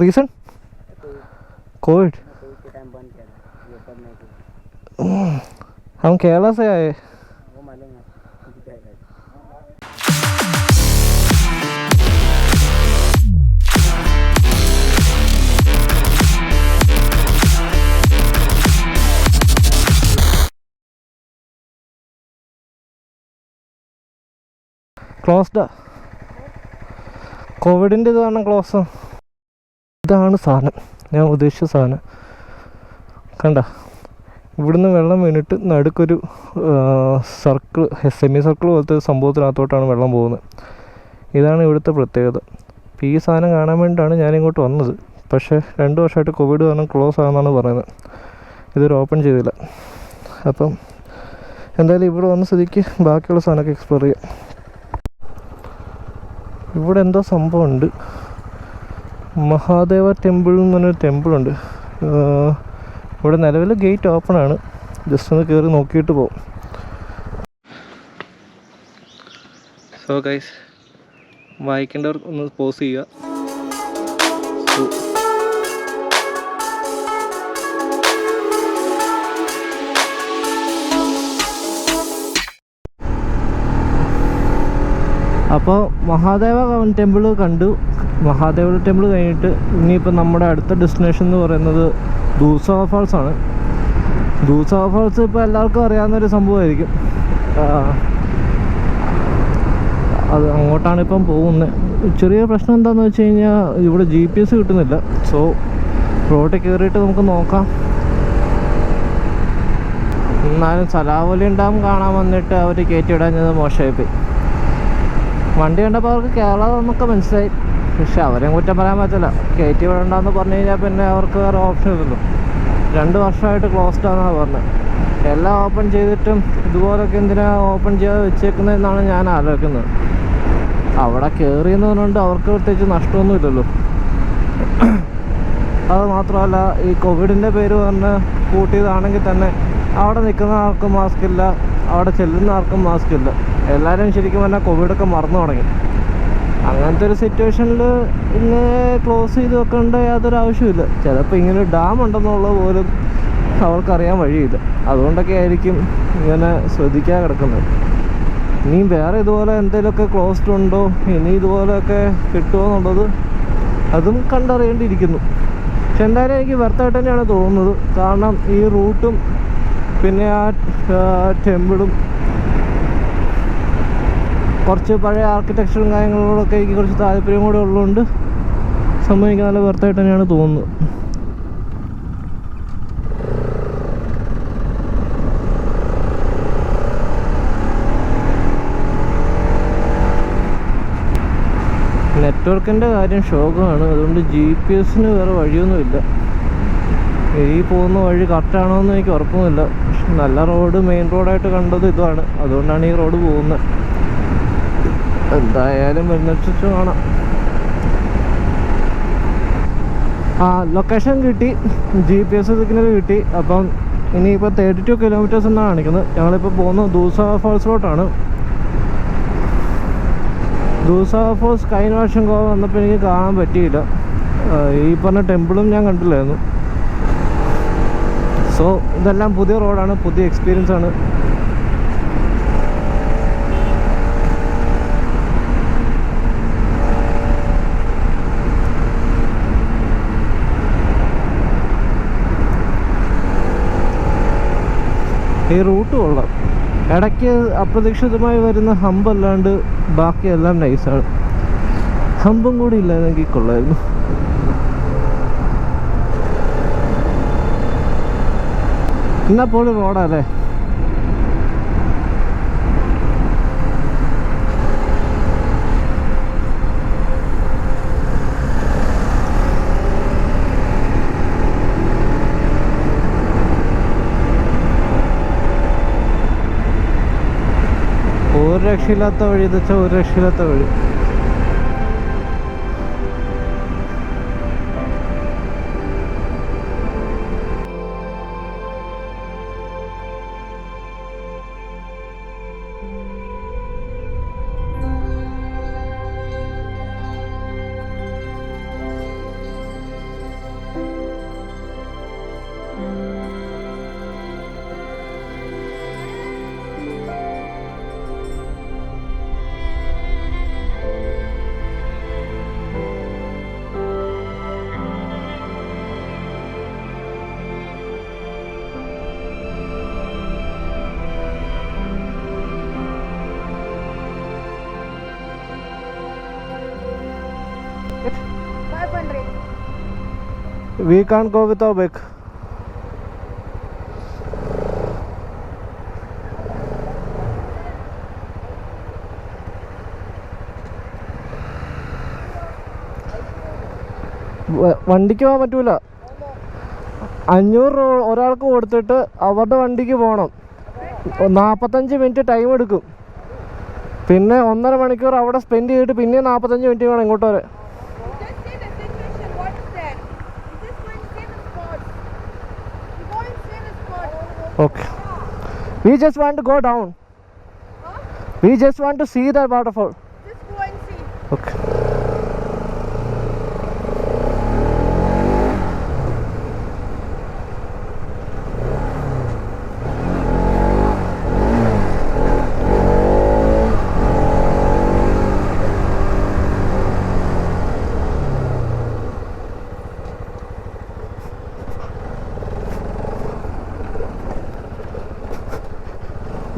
Reason Covid. हम केरला से आए। ക്ലോസ്ഡാ, കോവിഡിൻ്റെ ഇത് കാരണം ക്ലോസ്. ഇതാണ് സാധനം, ഞാൻ ഉദ്ദേശിച്ച സാധനം. കണ്ട, ഇവിടുന്ന് വെള്ളം വീണിട്ട് നടുക്കൊരു സർക്കിൾ, സെമി സർക്കിൾ പോലത്തെ സംഭവത്തിനകത്തോട്ടാണ് വെള്ളം പോകുന്നത്. ഇതാണ് ഇവിടുത്തെ പ്രത്യേകത. അപ്പോൾ ഈ സാധനം കാണാൻ വേണ്ടിയിട്ടാണ് ഞാനിങ്ങോട്ട് വന്നത്. പക്ഷേ 2 വർഷമായിട്ട് കോവിഡ് കാരണം ക്ലോസ് ആണെന്നാണ് പറയുന്നത്. ഇതൊരു ഓപ്പൺ ചെയ്തില്ല. അപ്പം എന്തായാലും ഇവിടെ വന്ന സ്ഥിതിക്ക് ബാക്കിയുള്ള സാധനമൊക്കെ എക്സ്പ്ലോർ ചെയ്യാം. ഇവിടെ എന്തോ സംഭവമുണ്ട്. മഹാദേവ ടെമ്പിൾ എന്ന് പറഞ്ഞൊരു ടെമ്പിളുണ്ട്. ഇവിടെ നിലവിൽ ഗേറ്റ് ഓപ്പൺ ആണ്. ജസ്റ്റ് ഒന്ന് കയറി നോക്കിയിട്ട് പോകും. സോ ഗൈസ്, വായിക്കേണ്ടവർ ഒന്ന് പോസ് ചെയ്യുക. അപ്പോൾ മഹാദേവ ടെമ്പിൾ കണ്ടു. മഹാദേവ ടെമ്പിൾ കഴിഞ്ഞിട്ട് ഇനിയിപ്പോൾ നമ്മുടെ അടുത്ത ഡെസ്റ്റിനേഷൻ എന്ന് പറയുന്നത് ദൂസാ ഫാൾസ് ആണ്. ദൂസാ ഫാൾസ് ഇപ്പോൾ എല്ലാവർക്കും അറിയാവുന്നൊരു സംഭവമായിരിക്കും. അത് അങ്ങോട്ടാണ് ഇപ്പം പോകുന്നത്. ചെറിയ പ്രശ്നം എന്താണെന്ന് വെച്ച് കഴിഞ്ഞാൽ ഇവിടെ GPS കിട്ടുന്നില്ല. സോ റോഡിൽ കയറിയിട്ട് നമുക്ക് നോക്കാം. എന്നാലും സലാവലി ഡാം കാണാൻ വന്നിട്ട് അവർ കയറ്റിവിടാഞ്ഞത് മോശമായിപ്പോയി. വണ്ടി കണ്ടപ്പോൾ അവർക്ക് കേരള എന്നൊക്കെ മനസ്സിലായി. പക്ഷെ അവരെയും കുറ്റം പറയാൻ പറ്റില്ല. കയറ്റി വിടണ്ടെന്ന് പറഞ്ഞു കഴിഞ്ഞാൽ പിന്നെ അവർക്ക് വേറെ ഓപ്ഷൻ ഇല്ലല്ലോ. 2 വർഷമായിട്ട് ക്ലോസ്ഡ് ആണെന്നാണ് പറഞ്ഞത്. എല്ലാം ഓപ്പൺ ചെയ്തിട്ടും ഇതുപോലൊക്കെ എന്തിനാണ് ഓപ്പൺ ചെയ്യാതെ വെച്ചേക്കുന്നതെന്നാണ് ഞാൻ ആലോചിക്കുന്നത്. അവിടെ കയറിയെന്ന് പറഞ്ഞുകൊണ്ട് അവർക്ക് പ്രത്യേകിച്ച് നഷ്ടമൊന്നുമില്ലല്ലോ. അത് മാത്രമല്ല, ഈ കോവിഡിൻ്റെ പേര് പറഞ്ഞ് കൂട്ടിയതാണെങ്കിൽ തന്നെ അവിടെ നിൽക്കുന്ന ആർക്കും മാസ്ക് ഇല്ല, അവിടെ ചെല്ലുന്ന ആർക്കും മാസ്ക് ഇല്ല. എല്ലാവരും ശരിക്കും പറഞ്ഞാൽ കോവിഡൊക്കെ മറന്നു തുടങ്ങി. അങ്ങനത്തെ ഒരു സിറ്റുവേഷനിൽ ഇങ്ങനെ ക്ലോസ് ചെയ്ത് വെക്കേണ്ട യാതൊരു ആവശ്യമില്ല. ചിലപ്പോൾ ഇങ്ങനെ ഡാം ഉണ്ടെന്നുള്ളത് പോലും അവർക്കറിയാൻ വഴിയില്ല. അതുകൊണ്ടൊക്കെ ആയിരിക്കും ഇങ്ങനെ ശ്രദ്ധിക്കാതെ കിടക്കുന്നത്. ഇനിയും വേറെ ഇതുപോലെ എന്തെങ്കിലുമൊക്കെ ക്ലോസ്ഡ് ഉണ്ടോ, ഇനി ഇതുപോലെയൊക്കെ കിട്ടുമോ എന്നുള്ളത് അതും കണ്ടറിയേണ്ടിയിരിക്കുന്നു. പക്ഷെ എന്തായാലും എനിക്ക് വെർത്തായിട്ട് തന്നെയാണ് തോന്നുന്നത്. കാരണം ഈ റൂട്ടും പിന്നെ ആ ടെമ്പിളും കുറച്ച് പഴയ ആർക്കിടെക്ചറും കാര്യങ്ങളോടൊക്കെ എനിക്ക് കുറച്ച് താല്പര്യം കൂടെ ഉള്ളതുകൊണ്ട് സംഭവം എനിക്ക് നല്ല വെർത്തായിട്ട് തന്നെയാണ് തോന്നുന്നത്. നെറ്റ്വർക്കിൻ്റെ കാര്യം ശോകമാണ്. അതുകൊണ്ട് GPS-ന് വേറെ വഴിയൊന്നുമില്ല. ഈ പോകുന്ന വഴി കറക്റ്റാണോ എന്ന് എനിക്ക് ഉറപ്പൊന്നുമില്ല. പക്ഷെ നല്ല റോഡ്, മെയിൻ റോഡായിട്ട് കണ്ടത് ഇതാണ്. അതുകൊണ്ടാണ് ഈ റോഡ് പോകുന്നത്. എന്തായാലും വരുന്നനുസരിച്ച് കാണാം. ലൊക്കേഷൻ കിട്ടി, GPS സിഗ്നൽ കിട്ടി. അപ്പം ഇനിയിപ്പോൾ 32 കിലോമീറ്റേഴ്സ് എന്നാണ് കാണിക്കുന്നത്. ഞങ്ങളിപ്പോൾ പോകുന്നത് ദൂസാ ഫാൾസിലോട്ടാണ്. ദൂസാ ഫാൾസ് കഴിഞ്ഞ വർഷം ഗോവ വന്നപ്പോൾ എനിക്ക് കാണാൻ പറ്റിയില്ല. ഈ പറഞ്ഞ ടെമ്പിളും ഞാൻ കണ്ടില്ലായിരുന്നു. സോ ഇതെല്ലാം പുതിയ റോഡാണ്, പുതിയ എക്സ്പീരിയൻസ് ആണ്. ഈ റൂട്ട് കൊള്ളാം. ഇടയ്ക്ക് അപ്രതീക്ഷിതമായി വരുന്ന ഹമ്പ് അല്ലാണ്ട് ബാക്കിയെല്ലാം നൈസാണ്. ഹമ്പും കൂടി ഇല്ലായിരുന്നെങ്കിൽ കൊള്ളായിരുന്നു. എന്നാ പോളി റോഡല്ലേ. ഒരു രക്ഷയില്ലാത്ത വഴി എന്ന് വെച്ചാൽ ഒരു രക്ഷയില്ലാത്ത വഴി. We can't go with our bike. വണ്ടിക്ക് പോകാൻ പറ്റൂല. 500 രൂപ ഒരാൾക്ക് കൊടുത്തിട്ട് അവരുടെ വണ്ടിക്ക് പോകണം. 45 മിനിറ്റ് ടൈം എടുക്കും. പിന്നെ 1.5 മണിക്കൂർ അവിടെ സ്പെൻഡ് ചെയ്തിട്ട് പിന്നെ 45 മിനിറ്റ് വേണം ഇങ്ങോട്ട് വരെ. Okay. We just want to go down. We just want to see the waterfall. Just go and see. Okay.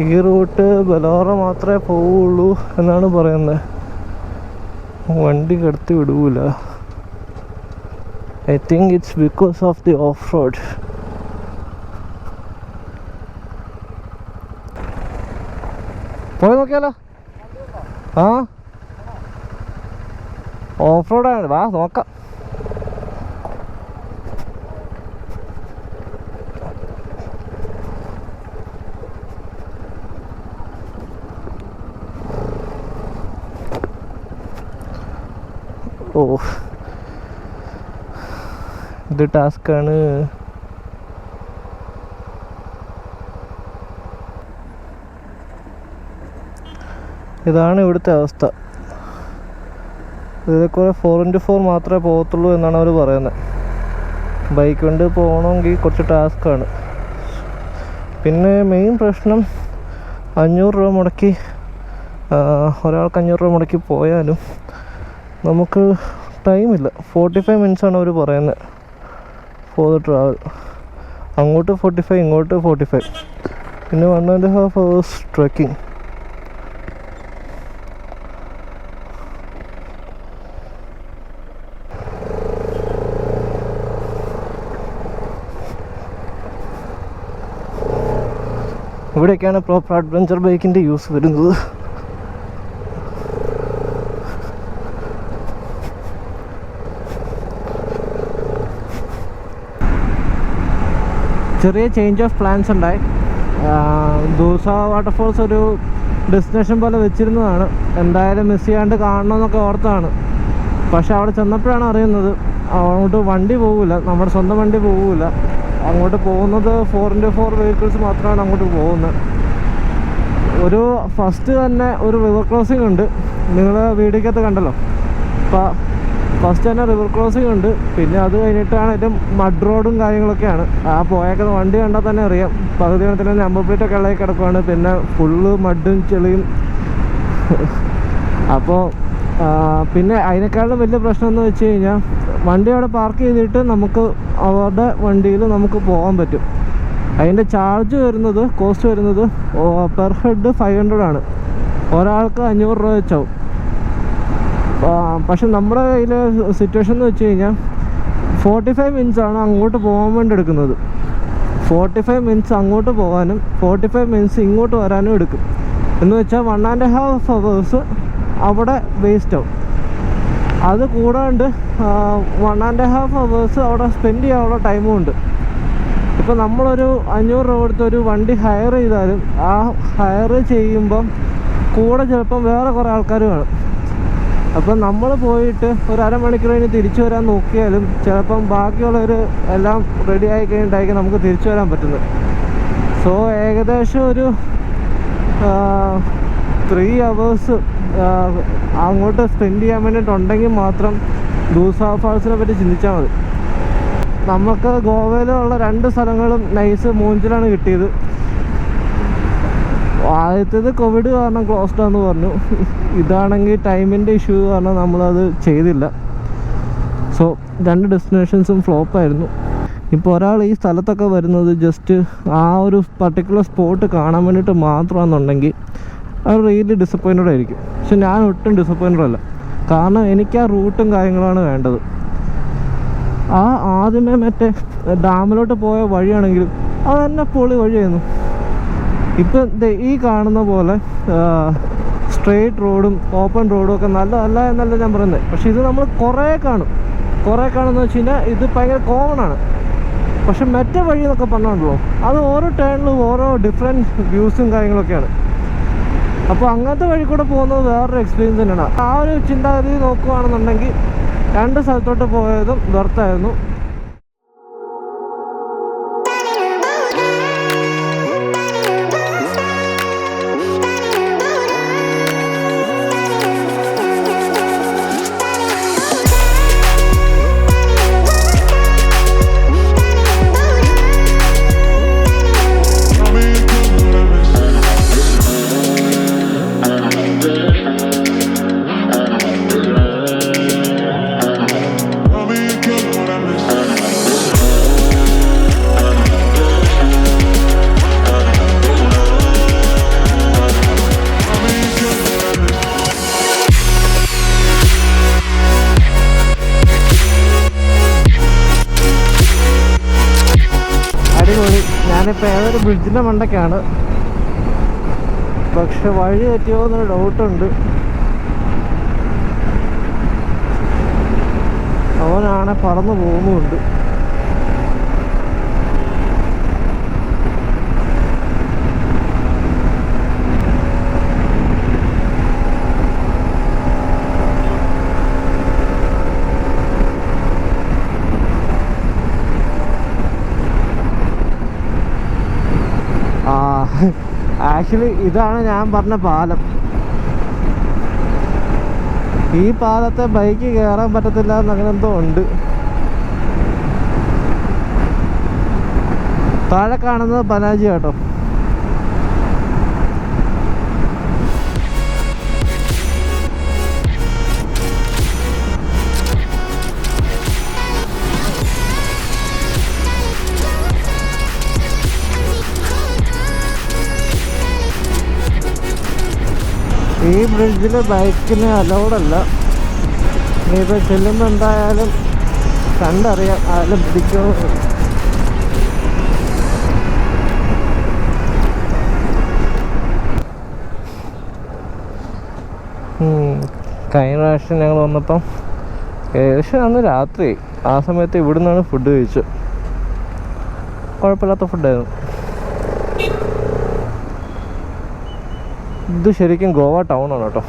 ഈ റൂട്ട് ബലോറ മാത്രമേ പോവുള്ളൂ എന്നാണ് പറയുന്നത്. വണ്ടി കടത്തി വിടൂല. I think it's because of the off road. പോയി നോക്കിയാലോ? ആ, ഓഫ് റോഡാണ്. വാ നോക്കാം. ഓ, ഇത് ടാസ്ക്കാണ്. ഇതാണ് ഇവിടുത്തെ അവസ്ഥ. ഇതിൽ കൂടെ 4x4 മാത്രമേ പോകത്തുള്ളൂ എന്നാണ് അവർ പറയുന്നത്. ബൈക്ക് കൊണ്ട് പോകണമെങ്കിൽ കുറച്ച് ടാസ്ക്കാണ്. പിന്നെ മെയിൻ പ്രശ്നം 500 രൂപ മുടക്കി, ഒരാൾക്ക് 500 രൂപ മുടക്കി പോയാലും നമുക്ക് ടൈമില്ല. 45 മിനിറ്റ്സാണ് അവർ പറയുന്നത് ഫോർ ദ ട്രാവൽ. അങ്ങോട്ട് 45, ഇങ്ങോട്ട് 45, പിന്നെ 1.5 hours ട്രെക്കിംഗ്. ഇവിടെയൊക്കെയാണ് പ്രോപ്പർ അഡ്വഞ്ചർ ബൈക്കിൻ്റെ യൂസ് വരുന്നത്. ചെറിയ ചേഞ്ച് ഓഫ് പ്ലാൻസ് ഉണ്ടായി. ദൂസ വാട്ടർഫോൾസ് ഒരു ഡെസ്റ്റിനേഷൻ പോലെ വെച്ചിരുന്നതാണ്. എന്തായാലും മിസ് ചെയ്യാണ്ട് കാണണമെന്നൊക്കെ ഓർത്താണ്. പക്ഷെ അവിടെ ചെന്നപ്പോഴാണ് അറിയുന്നത് അങ്ങോട്ട് വണ്ടി പോകില്ല, നമ്മുടെ സ്വന്തം വണ്ടി പോകില്ല. അങ്ങോട്ട് പോകുന്നത് 4x4 വെഹിക്കിൾസ് മാത്രമാണ് അങ്ങോട്ട് പോകുന്നത്. ഒരു ഫസ്റ്റ് തന്നെ ഒരു റിവർ ക്രോസിംഗ് ഉണ്ട്, നിങ്ങൾ വീഡിയോക്കകത്ത് കണ്ടല്ലോ. അപ്പോൾ ഫസ്റ്റ് തന്നെ റിവർ ക്രോസിംഗ് ഉണ്ട്. പിന്നെ അത് കഴിഞ്ഞിട്ടാണ് ഏറ്റവും മഡ് റോഡും കാര്യങ്ങളൊക്കെയാണ്. ആ പോയേക്കുന്ന വണ്ടി കണ്ടാൽ തന്നെ അറിയാം. പകുതി കണത്തിന് നമ്പർ പ്ലേറ്റൊക്കെ ഇളകി കിടക്കുവാണ്. പിന്നെ ഫുള്ള് മഡും ചെളിയും. അപ്പോൾ പിന്നെ അതിനേക്കാളും വലിയ പ്രശ്നം എന്ന് വെച്ച് കഴിഞ്ഞാൽ വണ്ടി അവിടെ പാർക്ക് ചെയ്തിട്ട് നമുക്ക് അവരുടെ വണ്ടിയിൽ നമുക്ക് പോകാൻ പറ്റും. അതിൻ്റെ ചാർജ് വരുന്നത്, കോസ്റ്റ് വരുന്നത് പെർ ഹെഡ് 500 ആണ്. ഒരാൾക്ക് 500 രൂപ വെച്ചാവും. പക്ഷെ നമ്മുടെ കയ്യിൽ സിറ്റുവേഷൻ എന്ന് വെച്ച് കഴിഞ്ഞാൽ 45 മിനിറ്റ്സാണ് അങ്ങോട്ട് പോകാൻ വേണ്ടി എടുക്കുന്നത്. 45 മിനിറ്റ്സ് അങ്ങോട്ട് പോകാനും 45 മിനിറ്റ്സ് ഇങ്ങോട്ട് വരാനും എടുക്കും. എന്ന് വെച്ചാൽ 1.5 hours അവിടെ വേസ്റ്റ് ആവും. അത് കൂടാണ്ട് 1.5 hours അവിടെ സ്പെൻഡ് ചെയ്യാനുള്ള ടൈമും ഉണ്ട്. ഇപ്പോൾ നമ്മളൊരു 500 രൂപ കൊടുത്ത് ഒരു വണ്ടി ഹയർ ചെയ്താലും ആ ഹയർ ചെയ്യുമ്പം കൂടെ ചിലപ്പം വേറെ കുറേ ആൾക്കാർ കാണും. അപ്പം നമ്മൾ പോയിട്ട് ഒരു അരമണിക്കൂർ കഴിഞ്ഞ് തിരിച്ചു വരാൻ നോക്കിയാലും ചിലപ്പം ബാക്കിയുള്ളവർ എല്ലാം റെഡി ആയി കഴിഞ്ഞിട്ടായിരിക്കും നമുക്ക് തിരിച്ചു വരാൻ പറ്റുന്നത്. സോ ഏകദേശം ഒരു 3 hours അങ്ങോട്ട് സ്പെൻഡ് ചെയ്യാൻ വേണ്ടിയിട്ടുണ്ടെങ്കിൽ മാത്രം ദൂസ ഫാൾസിനെ പറ്റി ചിന്തിച്ചാൽ മതി. നമുക്ക് ഗോവയിലുള്ള 2 സ്ഥലങ്ങളും നൈസ് മൂഞ്ചിലാണ് കിട്ടിയത്. ആദ്യത്തേത് കോവിഡ് കാരണം ക്ലോസ്ഡ് ആണെന്ന് പറഞ്ഞു. ഇതാണെങ്കിൽ ടൈമിൻ്റെ ഇഷ്യൂ കാരണം നമ്മളത് ചെയ്തില്ല. സോ 2 ഡെസ്റ്റിനേഷൻസും ഫ്ലോപ്പായിരുന്നു. ഇപ്പോൾ ഒരാൾ ഈ സ്ഥലത്തൊക്കെ വരുന്നത് ജസ്റ്റ് ആ ഒരു പർട്ടിക്കുലർ സ്പോട്ട് കാണാൻ വേണ്ടിയിട്ട് മാത്രമാണെന്നുണ്ടെങ്കിൽ അത് റിയലി ഡിസപ്പോയിൻറ്റഡ് ആയിരിക്കും. പക്ഷെ ഞാൻ ഒട്ടും ഡിസപ്പോയിൻറ്റഡ് അല്ല. കാരണം എനിക്ക് ആ റൂട്ടും കാര്യങ്ങളാണ് വേണ്ടത്. ആ ആദ്യമേ മറ്റേ ഡാമിലോട്ട് പോയ വഴിയാണെങ്കിലും അത് തന്നെ പൊളി വഴിയായിരുന്നു. ഇപ്പം ഈ കാണുന്ന പോലെ സ്ട്രെയിറ്റ് റോഡും ഓപ്പൺ റോഡും ഒക്കെ നല്ലതല്ല എന്നല്ല ഞാൻ പറയുന്നത്. പക്ഷെ ഇത് നമ്മൾ കുറേ കാണുമെന്ന് വെച്ച് കഴിഞ്ഞാൽ ഇത് ഭയങ്കര കോമൺ ആണ്. പക്ഷെ മറ്റേ വഴി എന്നൊക്കെ പറഞ്ഞുണ്ടല്ലോ, അത് ഓരോ ടേണിലും ഓരോ ഡിഫറെൻറ്റ് വ്യൂസും കാര്യങ്ങളൊക്കെയാണ്. അപ്പോൾ അങ്ങനത്തെ വഴി കൂടെ പോകുന്നത് വേറൊരു എക്സ്പീരിയൻസ് തന്നെയാണ്. ആ ഒരു ചിന്താഗതി നോക്കുകയാണെന്നുണ്ടെങ്കിൽ 2 സ്ഥലത്തോട്ട് പോയതും വ്യർത്ഥമായിരുന്നു. ഞാനിപ്പോൾ ഏതൊരു ബ്രിഡ്ജിൻ്റെ മണ്ടയ്ക്കാണ്. പക്ഷെ വഴി തെറ്റിയോ എന്നൊരു ഡൗട്ടുണ്ട്. അവനാണെ പറന്നു പോകുന്നുമുണ്ട്. ആക്ച്വലി ഇതാണ് ഞാൻ പറഞ്ഞ പാലം. ഈ പാലത്തെ ബൈക്ക് കയറാൻ പറ്റത്തില്ല എന്നങ്ങനെ എന്തോ ഉണ്ട്. താഴെ കാണുന്നത് പനാജി കേട്ടോ. ഈ ബ്രിഡ്ജിൽ ബൈക്കിന് അലൗഡല്ല. ഇനിയിപ്പോൾ ചെല്ലുമ്പോൾ എന്തായാലും കണ്ടറിയാം ആരും പിടിക്കുമോ. കഴിഞ്ഞ പ്രാവശ്യം ഞങ്ങൾ വന്നപ്പം ഏകദേശം അന്ന് രാത്രി ആ സമയത്ത് ഇവിടെ നിന്നാണ് ഫുഡ് കഴിച്ചത്. കുഴപ്പമില്ലാത്ത ഫുഡായിരുന്നു. ഇത് ശരിക്കും ഗോവ ടൗൺ ആണ് കേട്ടോ.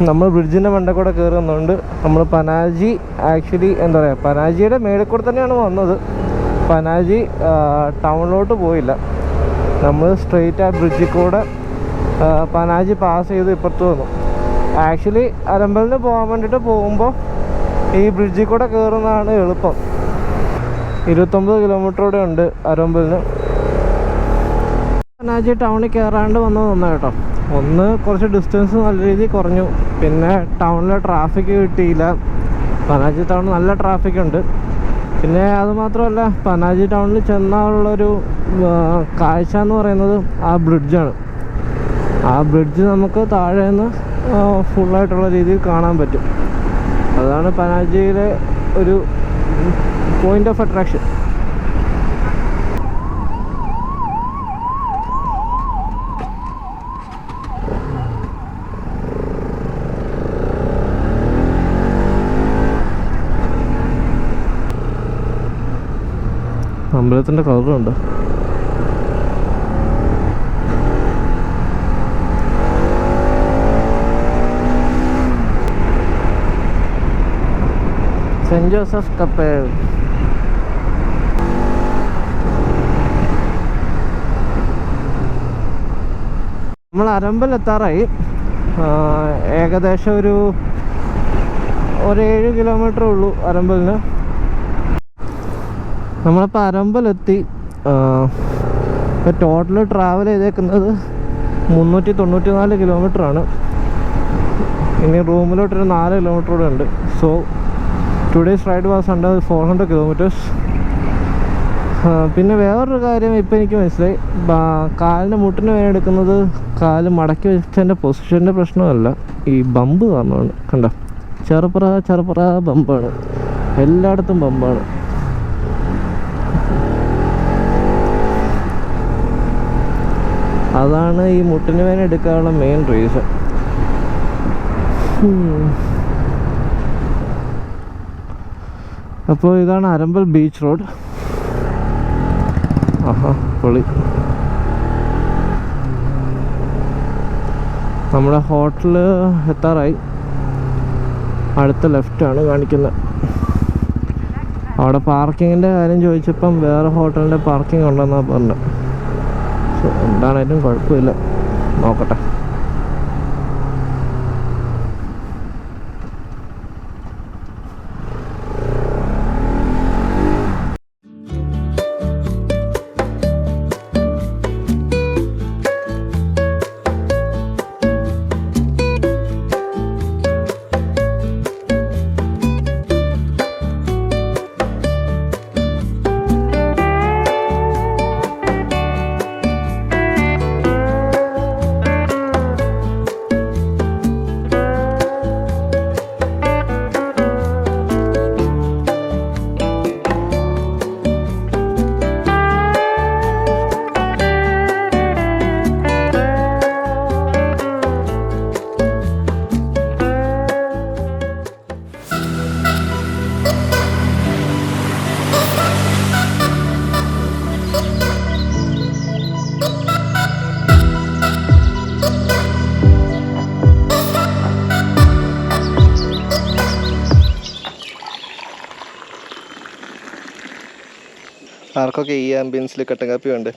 നമ്മൾ ബ്രിഡ്ജിൻ്റെ മണ്ടയിൽ കൂടെ കയറുന്നുണ്ട്. നമ്മൾ പനാജി ആക്ച്വലി എന്താ പറയുക, പനാജിയുടെ മേളിൽ കൂടെ തന്നെയാണ് വന്നത്. പനാജി ടൗണിലോട്ട് പോയില്ല. നമ്മൾ സ്ട്രെയിറ്റ് ആ ബ്രിഡ്ജിൽ കൂടെ പനാജി പാസ് ചെയ്ത് ഇപ്പുറത്ത് വന്നു. ആക്ച്വലി അരമ്പലിന് പോകാൻ വേണ്ടിയിട്ട് പോകുമ്പോൾ ഈ ബ്രിഡ്ജിൽ കൂടെ കയറുന്നതാണ് എളുപ്പം. 29 കിലോമീറ്ററോടെ ഉണ്ട് അരമ്പലിന്. പനാജി ടൗണിൽ കയറാണ്ട് വന്നത് ഒന്നാ കേട്ടോ. ഒന്ന് കുറച്ച് ഡിസ്റ്റൻസ് നല്ല രീതിയിൽ കുറഞ്ഞു. പിന്നെ ടൗണിൽ ട്രാഫിക് കിട്ടിയില്ല. പനാജി ടൗണിൽ നല്ല ട്രാഫിക് ഉണ്ട്. പിന്നെ അതുമാത്രമല്ല, പനാജി ടൗണിൽ ചെന്നാലുള്ളൊരു കാഴ്ച എന്ന് പറയുന്നത് ആ ബ്രിഡ്ജാണ്. ആ ബ്രിഡ്ജ് നമുക്ക് താഴെ നിന്ന് ഫുള്ളായിട്ടുള്ള രീതിയിൽ കാണാൻ പറ്റും. അതാണ് പനാജിയിലെ ഒരു പോയിന്റ് ഓഫ് അട്രാക്ഷൻ. അമ്പലത്തിൻ്റെ കളറുണ്ട്. സെൻറ്റ് ജോസഫ് കപ്പേൽ. നമ്മൾ അരമ്പൽ എത്താറായി. ഏകദേശം ഒരു 7 കിലോമീറ്റർ ഉള്ളൂ അരമ്പലിന്. നമ്മളിപ്പോൾ അരമ്പലെത്തി. ഇപ്പോൾ ടോട്ടൽ ട്രാവൽ ചെയ്തേക്കുന്നത് 394 കിലോമീറ്ററാണ്. ഇനി റൂമിലോട്ടൊരു 4 കിലോമീറ്റർ കൂടെ ഉണ്ട്. So today's ride was under 400 kilometres. പിന്നെ വേറൊരു കാര്യം ഇപ്പോൾ എനിക്ക് മനസ്സിലായി. കാലിൻ്റെ മുട്ടിന് വേദന എടുക്കുന്നത് കാല് മടക്കി വെച്ചതിൻ്റെ പൊസിഷൻ്റെ പ്രശ്നമല്ല, ഈ ബമ്പ് കാരണമാണ്. കണ്ടോ, ചെറുപ്ര ബമ്പാണ്, എല്ലായിടത്തും ബമ്പാണ്. അതാണ് ഈ മുട്ടിന് വേദന എടുക്കാനുള്ള മെയിൻ റീസൺ. അപ്പോൾ ഇതാണ് അരമ്പൽ ബീച്ച് റോഡ്. ആഹാ പൊളി. നമ്മുടെ ഹോട്ടൽ എത്താറായി. അടുത്ത ലെഫ്റ്റാണ് കാണിക്കുന്നത്. അവിടെ പാർക്കിങ്ങിൻ്റെ കാര്യം ചോദിച്ചപ്പം വേറെ ഹോട്ടലിൻ്റെ പാർക്കിംഗ് ഉണ്ടെന്നാണ് പറഞ്ഞത്. എന്താണേലും കുഴപ്പമില്ല, നോക്കട്ടെ. ആർക്കൊക്കെ ഈ ആംബിയൻസിൽ കട്ടൻ കാപ്പി വേണ്ടേ?